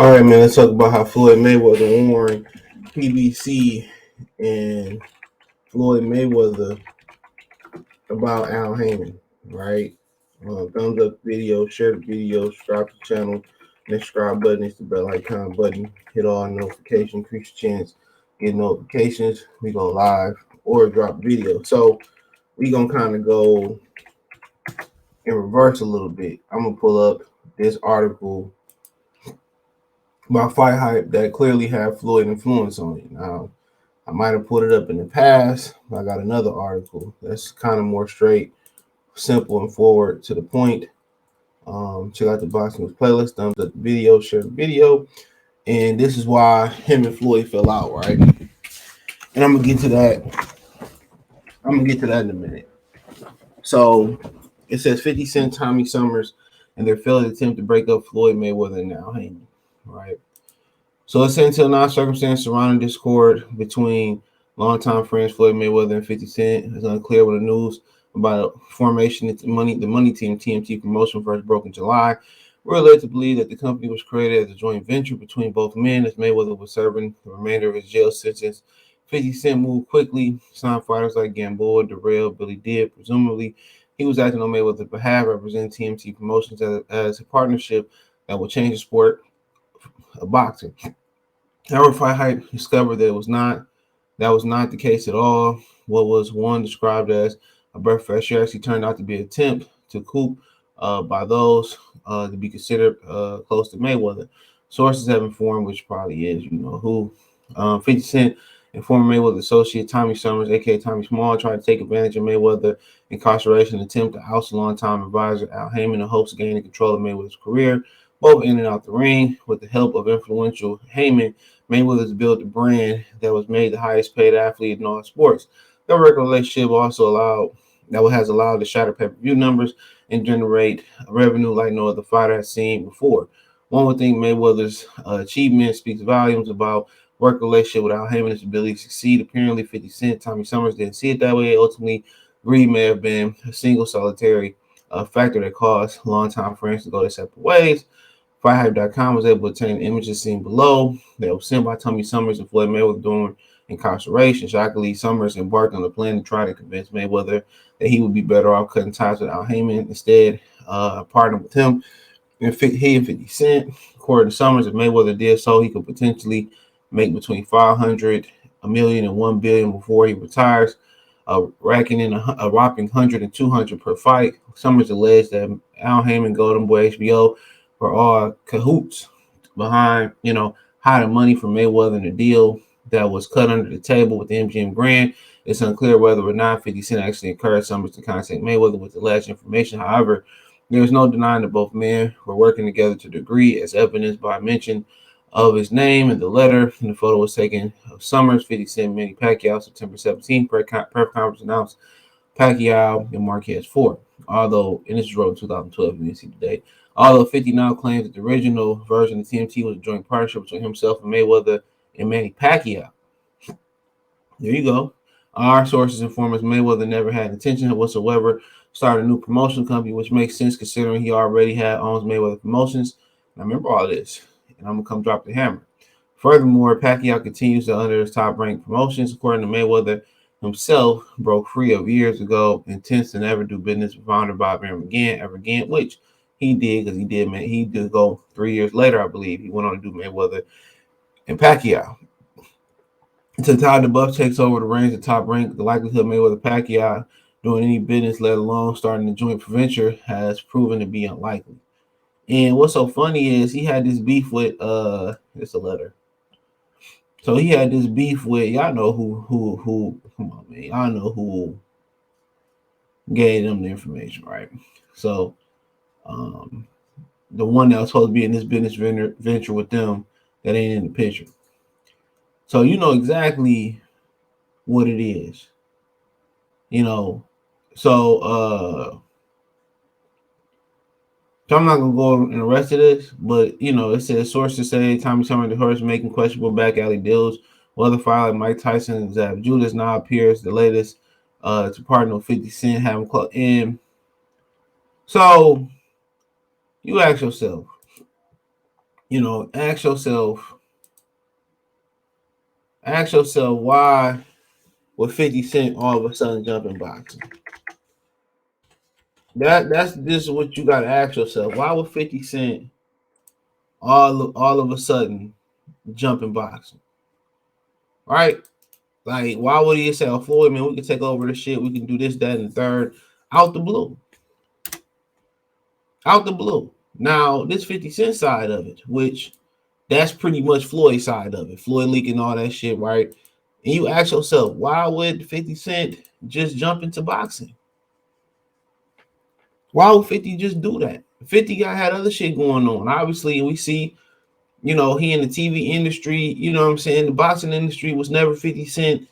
All right, man. Let's talk about how Floyd Mayweather warned PBC and Floyd Mayweather about Al Haymon. Right? Thumbs up the video, share the video, subscribe to the channel. Next subscribe button is the bell icon button. Hit all notifications, increase your chance get notifications. We go live or drop video. So we gonna kind of go in reverse a little bit. I'm gonna pull up this article about fight hype that clearly had Floyd influence on it. Now, I might have put it up in the past, but I got another article that's kind of more straight, simple, and forward to the point. Check out the Boxing News playlist, thumbs up the video, share the video. And this is why him and Floyd fell out, right? And I'm gonna get to that. I'm gonna get to that in a minute. So it says 50 Cent, Tommy Summers, and their failed attempt to break up Floyd Mayweather and Al Haymon, right? So it's until now circumstance surrounding discord between longtime friends Floyd Mayweather and 50 Cent is unclear when the news about formation of the money team TMT promotion first broke in July. We're led to believe that the company was created as a joint venture between both men as Mayweather was serving the remainder of his jail sentence. 50 Cent moved quickly, signed fighters like Gamboa, Darrell, Billy Dibb. Presumably, he was acting on Mayweather's behalf, representing TMT Promotions as a partnership that will change the sport of boxing. However, Fight Hype discovered that was not the case at all. What was one described as a breath of fresh air actually turned out to be an attempt to coup by those to be considered close to Mayweather. Sources have informed, which probably is, who. 50 Cent and former Mayweather associate Tommy Summers, aka Tommy Small, tried to take advantage of Mayweather incarceration and attempt to oust longtime advisor Al Haymon in hopes of gaining control of Mayweather's career, both in and out the ring. With the help of influential Haymon, Mayweather's built a brand that was made the highest paid athlete in all sports. The record relationship has allowed to shatter pay-per-view numbers and generate revenue like no other fighter has seen before. One would think Mayweather's achievement speaks volumes about work relationship with Al Haymon's ability to succeed. Apparently, 50 Cent, Tommy Summers didn't see it that way. Ultimately, greed may have been a single solitary factor that caused longtime friends to go their separate ways. FightHype.com was able to obtain images seen below that were sent by Tommy Summers and Floyd Mayweather during incarceration. Shockingly, Summers embarked on a plan to try to convince Mayweather that he would be better off cutting ties with Al Haymon. Instead, partnered with him. And he and 50 Cent, according to Summers, if Mayweather did so, he could potentially make between 500 million and 1 billion before he retires, racking in a whopping 100 and 200 per fight. Summers alleged that Al Haymon, Golden Boy, HBO were all cahoots behind, hiding money from Mayweather in a deal that was cut under the table with the MGM Grand. It's unclear whether or not 50 Cent actually encouraged Summers to contact Mayweather with alleged information. However, there is no denying that both men were working together to a degree, as evidenced by mention of his name in the letter. And the photo was taken of Summers, 50 Cent, Manny Pacquiao, September 17th. Press conference announced Pacquiao and Marquez fought. Although, and this was wrote in 2012, you didn't see the date. Although 50 now claims that the original version of TMT was a joint partnership between himself and Mayweather and Manny Pacquiao. There you go. Our sources inform us Mayweather never had intention whatsoever start a new promotion company, which makes sense considering he already owns Mayweather Promotions. And I remember all this, and I'm gonna come drop the hammer. Furthermore, Pacquiao continues to under his top-ranked promotions, according to Mayweather himself, broke free of years ago, intends to never do business with founder Bob Arum ever again, which he did because he did go 3 years later, I believe. He went on to do Mayweather and Pacquiao. Until Todd DeBuff takes over the reins of top rank, the likelihood of Mayweather Pacquiao doing any business, let alone starting a joint venture, has proven to be unlikely. And what's so funny is he had this beef with it's a letter. So he had this beef with y'all know who come on man, y'all know who gave them the information, right? So the one that was supposed to be in this business venture with them that ain't in the picture. So you know exactly what it is. So I'm not gonna go in the rest of this, but it says sources say Tommy Summers and the Horse making questionable back alley deals with other fighters like Mike Tyson and Zab Julius now appears the latest to partner with 50 Cent having club in. So you ask yourself, ask yourself why would 50 Cent all of a sudden jump in boxing? That's this is what you gotta ask yourself. Why would 50 Cent all of a sudden jump in boxing? Right? Like, why would he say, "Oh, Floyd, man, we can take over the shit, we can do this, that, and the third," out the blue? Out the blue. Now, this 50 Cent side of it, which that's pretty much Floyd's side of it. Floyd leaking all that shit, right? And you ask yourself, why would 50 Cent just jump into boxing? Why would 50 just do that? 50 guy had other shit going on. Obviously, we see, he in the TV industry, you know what I'm saying? The boxing industry was never 50 Cent.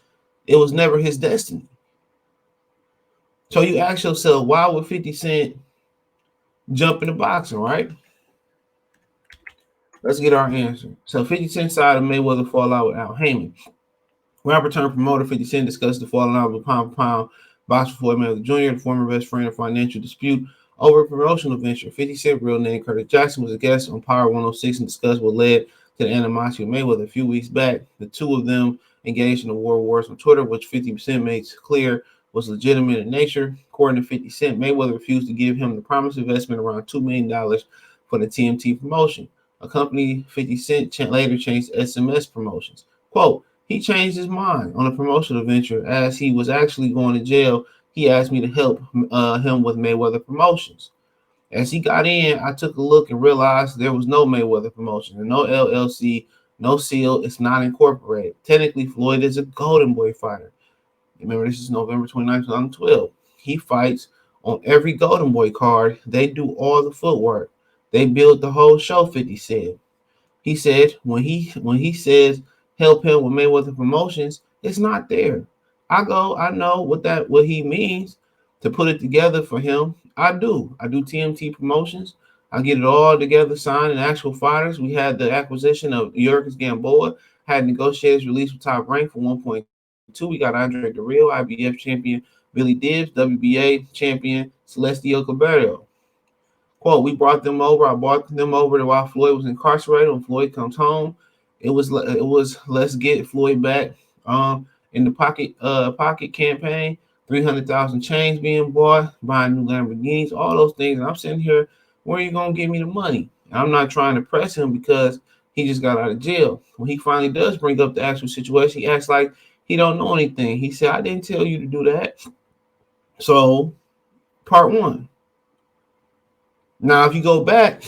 It was never his destiny. So you ask yourself, why would 50 Cent jump into boxing, right? Let's get our answer. So 50 Cent side of Mayweather fallout with Al Haymon. Rapper turned promoter 50 Cent discussed the falling out of pound for pound boxer Floyd Mayweather Jr., the former best friend, a financial dispute over a promotional venture. 50 Cent, real name Curtis Jackson, was a guest on Power 106 and discussed what led to the animosity of Mayweather. A few weeks back, the two of them engaged in a war wars on Twitter, which 50 Cent makes clear was legitimate in nature. According to 50 Cent, Mayweather refused to give him the promised investment around $2 million for the TMT promotion. A company 50 Cent later changed SMS promotions. Quote, he changed his mind on a promotional venture as he was actually going to jail. He asked me to help him with Mayweather Promotions. As he got in, I took a look and realized there was no Mayweather Promotions and no LLC, no seal. It's not incorporated. Technically, Floyd is a Golden Boy fighter. Remember, this is November 29, 2012. He fights on every Golden Boy card. They do all the footwork. They build the whole show, 50 said. He said when he says help him with Mayweather Promotions, it's not there. I know what he means to put it together for him. I do. I do TMT Promotions. I get it all together, signed and actual fighters. We had the acquisition of Jurgis Gamboa, had negotiators released with Top Rank for 1.2. We got Andre Derrill, IBF champion Billy Dibbs, WBA champion Celestio Cabrero. Quote, we brought them over. I brought them over to while Floyd was incarcerated. When Floyd comes home, it was let's get Floyd back. In the pocket campaign, 300,000 chains being bought, buying new Lamborghinis, all those things. And I'm sitting here, where are you gonna give me the money? And I'm not trying to press him because he just got out of jail. When he finally does bring up the actual situation, he acts like he don't know anything. He said, I didn't tell you to do that. So, part one. Now, if you go back,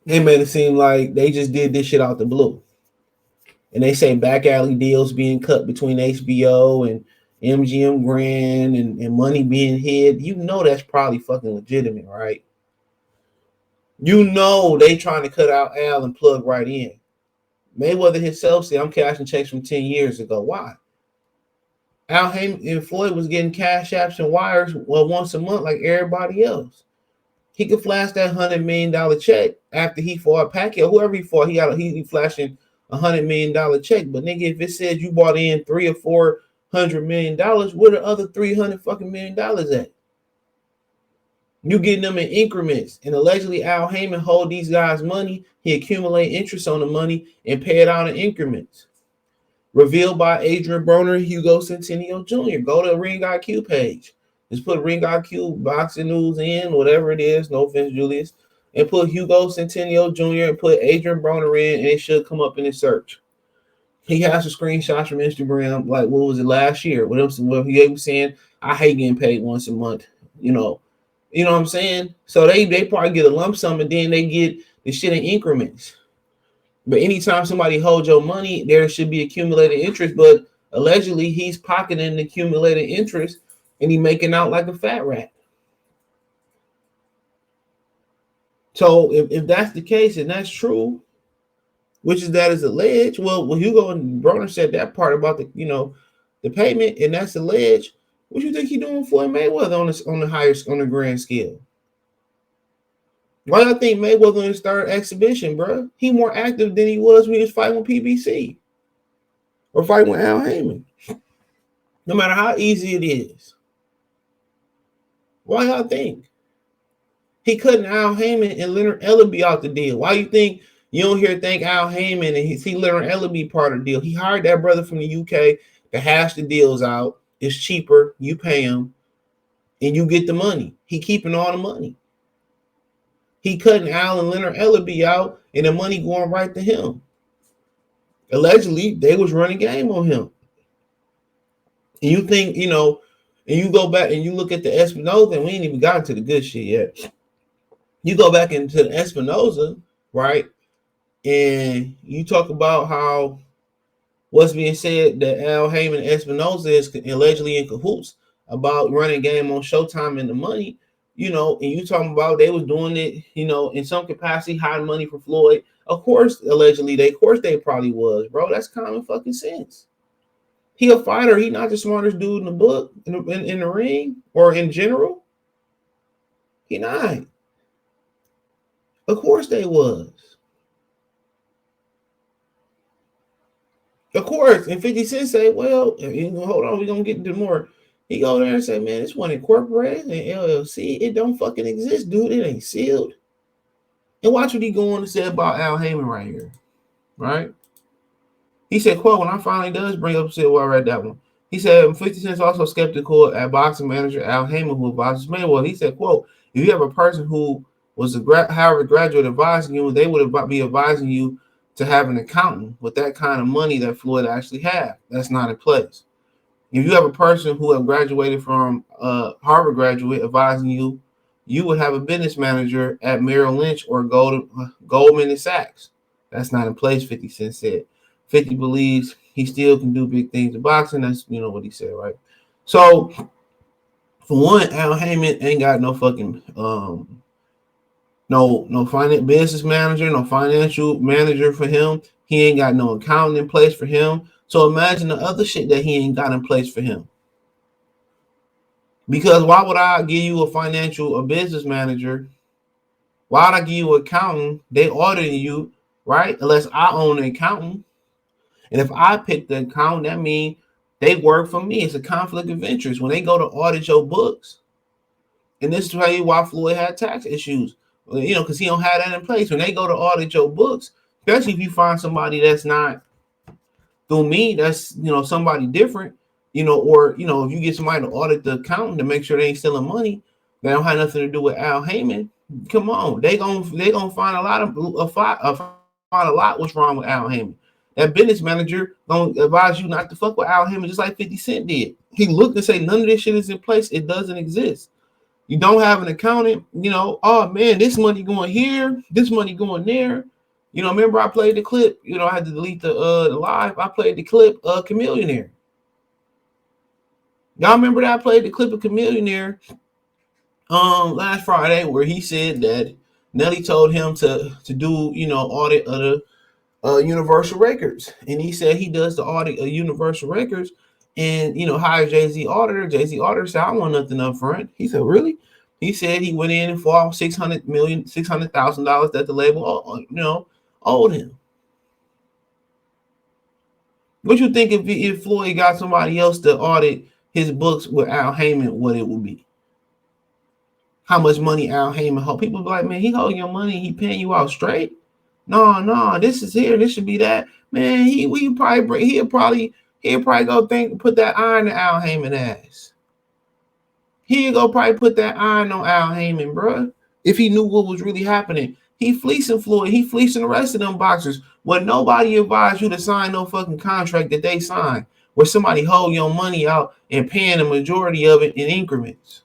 they made it seem like they just did this shit out the blue. And they say back alley deals being cut between HBO and MGM Grand and money being hid. You know that's probably fucking legitimate, right? You know they trying to cut out Al and plug right in. Mayweather himself said, I'm cashing checks from 10 years ago. Why? Al Haymon and Floyd was getting cash apps and wires once a month like everybody else. He could flash that $100 million check after he fought Pacquiao, whoever he fought. He flashing $100 million check. But nigga, if it says you bought in $300 or $400 million, where the other $300 million at? You getting them in increments, and allegedly Al Haymon hold these guys money. He accumulate interest on the money and pay it out in increments. Revealed by Adrian Broner and Hugo Centennial Jr. Go to the Ring IQ page. Just put Ring IQ boxing news in, whatever it is, no offense, Julius, and put Hugo Centennial Jr. and put Adrian Broner in, and it should come up in the search. He has some screenshots from Instagram, like what was it last year? What he was saying, I hate getting paid once a month, you know. You know what I'm saying? So they probably get a lump sum and then they get the shit in increments. But anytime somebody holds your money, there should be accumulated interest. But allegedly, he's pocketing the accumulated interest and he's making out like a fat rat. So if that's the case and that's true, which is that is alleged, well, Hugo and Broner said that part about the payment, and that's alleged. What you think he doing for Mayweather on the grand scale? Why do I think Mayweather in his third exhibition, bro? He more active than he was when he was fighting with PBC or fighting with Al Haymon. No matter how easy it is. Why y'all think he cutting Al Haymon and Leonard Ellerbe out the deal? Why you think You don't hear thank Al Haymon and he Leonard Ellaby part of the deal. He hired that brother from the UK to hash the deals out. It's cheaper. You pay him and you get the money. He keeping all the money. He cutting Al and Leonard Ellaby out and the money going right to him. Allegedly, they was running game on him. And you think, and you go back and you look at the Espinoza, and we ain't even gotten to the good shit yet. You go back into the Espinoza, right? And you talk about how what's being said that Al Haymon and Espinoza is allegedly in cahoots about running game on Showtime and the money, and you talking about they was doing it, in some capacity, hiding money for Floyd. Of course, allegedly, they probably was, bro. That's common fucking sense. He a fighter. He not the smartest dude in the book, in the ring, or in general. He not. Of course they was. Of course. And 50 Cent say, well, hold on, we're going to get into more. He go there and say, man, this one incorporated in LLC. It don't fucking exist, dude. It ain't sealed. And watch what he going to say about Al Haymon right here. Right? He said, quote, when I finally does bring up, said, well, I read that one. He said, 50 Cent's also skeptical at boxing manager Al Haymon, who advises Mayweather. He said, quote, if you have a person who was a Harvard graduate advising you, they would be advising you to have an accountant with that kind of money that Floyd actually had. That's not in place. If you have a person who have graduated from Harvard graduate advising you, you would have a business manager at Merrill Lynch or Goldman and Sachs. That's not in place, 50 Cent said. 50 believes he still can do big things in boxing. That's what he said, right? So for one, Al Haymon ain't got no fucking no finance business manager, no financial manager for him. He ain't got no accountant in place for him. So imagine the other shit that he ain't got in place for him. Because why would I give you a business manager? Why would I give you an accountant? They auditing you, right? Unless I own an accountant. And if I pick the accountant, that means they work for me. It's a conflict of interest. When they go to audit your books, and this is tell you why Floyd had tax issues, because he don't have that in place. When they go to audit your books, especially if you find somebody that's not through me, that's somebody different, or if you get somebody to audit the accountant to make sure they ain't stealing money, that don't have nothing to do with Al Haymon. Come on, they gonna find a lot what's wrong with Al Haymon. That business manager gonna advise you not to fuck with Al Haymon, just like 50 Cent did. He looked and say none of this shit is in place. It doesn't exist. You don't have an accountant, oh man, this money going here, this money going there. Remember I played the clip, I had to delete the live. I played the clip Chameleonaire. Y'all remember that I played the clip of Chameleonaire last Friday where he said that Nelly told him to do, audit of the Universal Records. And he said he does the audit of Universal Records and, hire Jay-Z auditor. Jay-Z auditor said, I want nothing up front. He said, really? He said he went in and fought $600,000 that the label, owed him. What you think if Floyd got somebody else to audit his books with Al Haymon, what it would be? How much money Al Haymon hold? People be like, man, he holding your money, he paying you out straight. No, this is here, this should be that. Man, he'll probably go put that iron in Al Haymon ass. He'll go probably put that iron on Al Haymon, bro. If he knew what was really happening. He fleecing Floyd. He fleecing the rest of them boxers. When nobody advised you to sign no fucking contract that they signed, where somebody hold your money out and paying the majority of it in increments.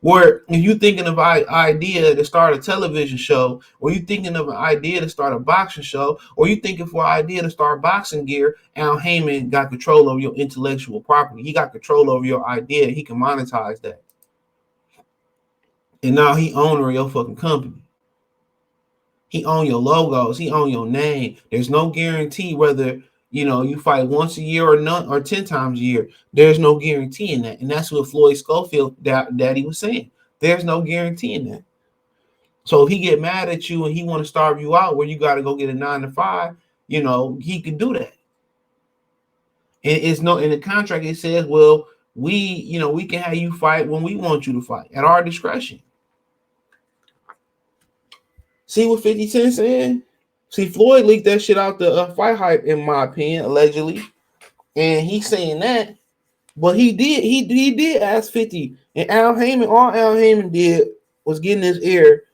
Where if you thinking of an idea to start a television show, or you thinking of an idea to start a boxing show, or you thinking for an idea to start boxing gear, Al Haymon got control over your intellectual property. He got control over your idea. He can monetize that. And now he owner of your fucking company. He own your logos. He own your name. There's no guarantee whether you fight once a year or none or 10 times a year. There's no guarantee in that, and that's what Floyd Schofield daddy was saying. There's no guarantee in that. So if he get mad at you and he want to starve you out, where you got to go get a 9 to 5, he can do that. And it's no in the contract. It says, well, we can have you fight when we want you to fight at our discretion. See what 50 Cent saying? See, Floyd leaked that shit out the fight hype, in my opinion, allegedly, and he's saying that. But he did ask 50, and Al Haymon, all Al Haymon did was get in his ear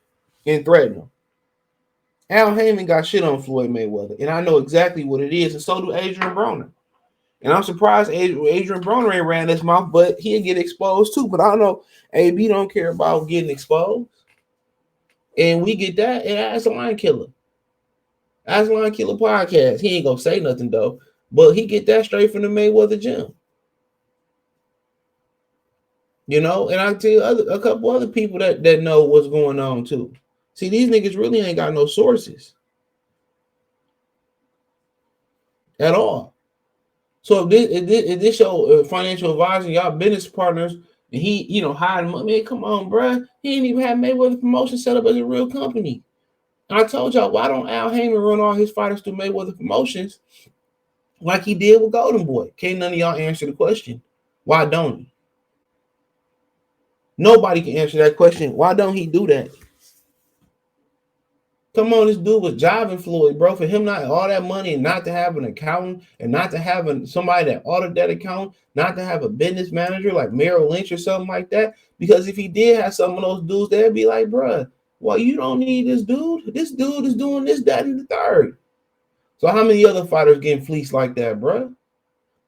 and threaten him. Al Haymon got shit on Floyd Mayweather, and I know exactly what it is, and so do Adrian Broner. And I'm surprised Adrian Broner ain't ran his mouth, but he'll get exposed too. But I don't know, AB don't care about getting exposed. And we get that, and Ask Lion Killer. Ask Lion Killer podcast. He ain't gonna say nothing though, but he get that straight from the Mayweather gym. You know, and I tell you a couple other people that know what's going on too. See, these niggas really ain't got no sources at all. So if this your financial advisor, y'all business partners, and he, hiding money, man, come on, bro. He ain't even have Mayweather Promotion set up as a real company. And I told y'all, why don't Al Haymon run all his fighters through Mayweather Promotions like he did with Golden Boy? Can't none of y'all answer the question. Why don't he? Nobody can answer that question. Why don't he do that? Come on, this dude was jiving Floyd, bro. For him not all that money and not to have an accountant and not to have somebody that audit that account, not to have a business manager like Merrill Lynch or something like that. Because if he did have some of those dudes, they'd be like, bro, well, you don't need this dude. This dude is doing this, that, and the third. So how many other fighters getting fleeced like that, bro?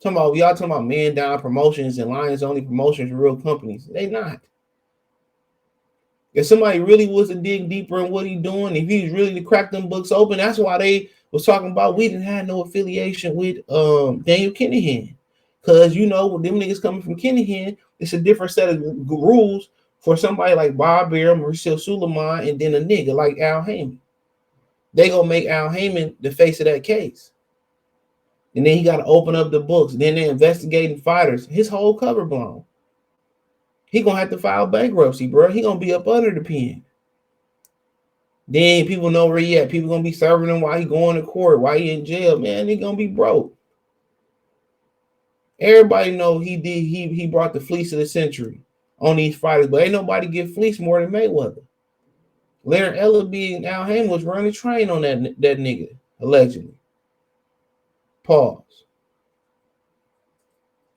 Y'all talking about Man Down Promotions and Lions Only Promotions, real companies. They not. If somebody really was to dig deeper in what he's doing, if he's really to crack them books open, that's why they was talking about we didn't have no affiliation with Daniel Kinahan. Because, them niggas coming from Kinahan, it's a different set of rules for somebody like Bob Arum, Mauricio Suleiman, and then a nigga like Al Haymon. They gonna make Al Haymon the face of that case. And then he got to open up the books. Then they're investigating fighters. His whole cover blown. He gonna have to file bankruptcy, bro. He gonna be up under the pen. Then people know where he at. People gonna be serving him while he going to court, while he in jail. Man, he gonna be broke. Everybody know he brought the fleece of the century on these fighters, but ain't nobody get fleeced more than Mayweather. Leonard Ellaby and Al Haymon was running train on that nigga, allegedly. Pause.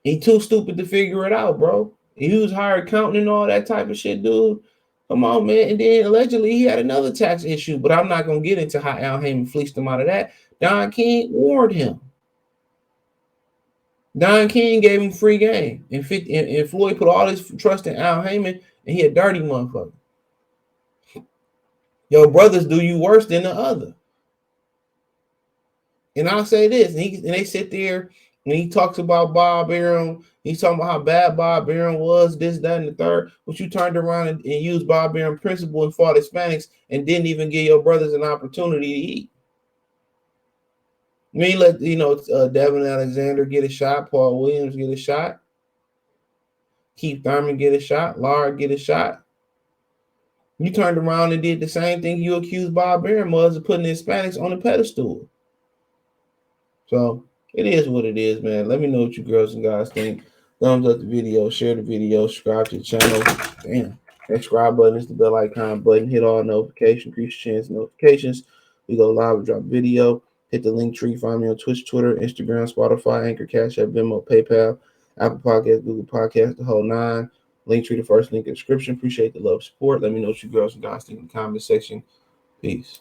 He too stupid to figure it out, bro. He was hired accountant and all that type of shit, dude. Come on, man. And then allegedly he had another tax issue, but I'm not going to get into how Al Haymon fleeced him out of that. Don King warned him. Don King gave him free game. And Floyd put all his trust in Al Haymon, and he a dirty motherfucker. Your brothers do you worse than the other. And I'll say this, and they sit there, and he talks about Bob Arum. He's talking about how bad Bob Arum was, this, that, and the third. But you turned around and used Bob Arum principle and fought Hispanics and didn't even give your brothers an opportunity to eat. I mean, let Devin Alexander get a shot, Paul Williams get a shot, Keith Thurman get a shot, Lara get a shot. You turned around and did the same thing you accused Bob Arum of putting the Hispanics on a pedestal. So it is what it is, man. Let me know what you girls and guys think. Thumbs up the video, share the video, subscribe to the channel. Damn. That subscribe button is the bell icon button. Hit all notifications, increase your chance notifications. We go live, we drop video. Hit the link tree. Find me on Twitch, Twitter, Instagram, Spotify, Anchor, Cash App, Venmo, PayPal, Apple Podcasts, Google Podcasts, the whole nine. Link tree, the first link in the description. Appreciate the love, support. Let me know what you girls and guys think in the comment section. Peace.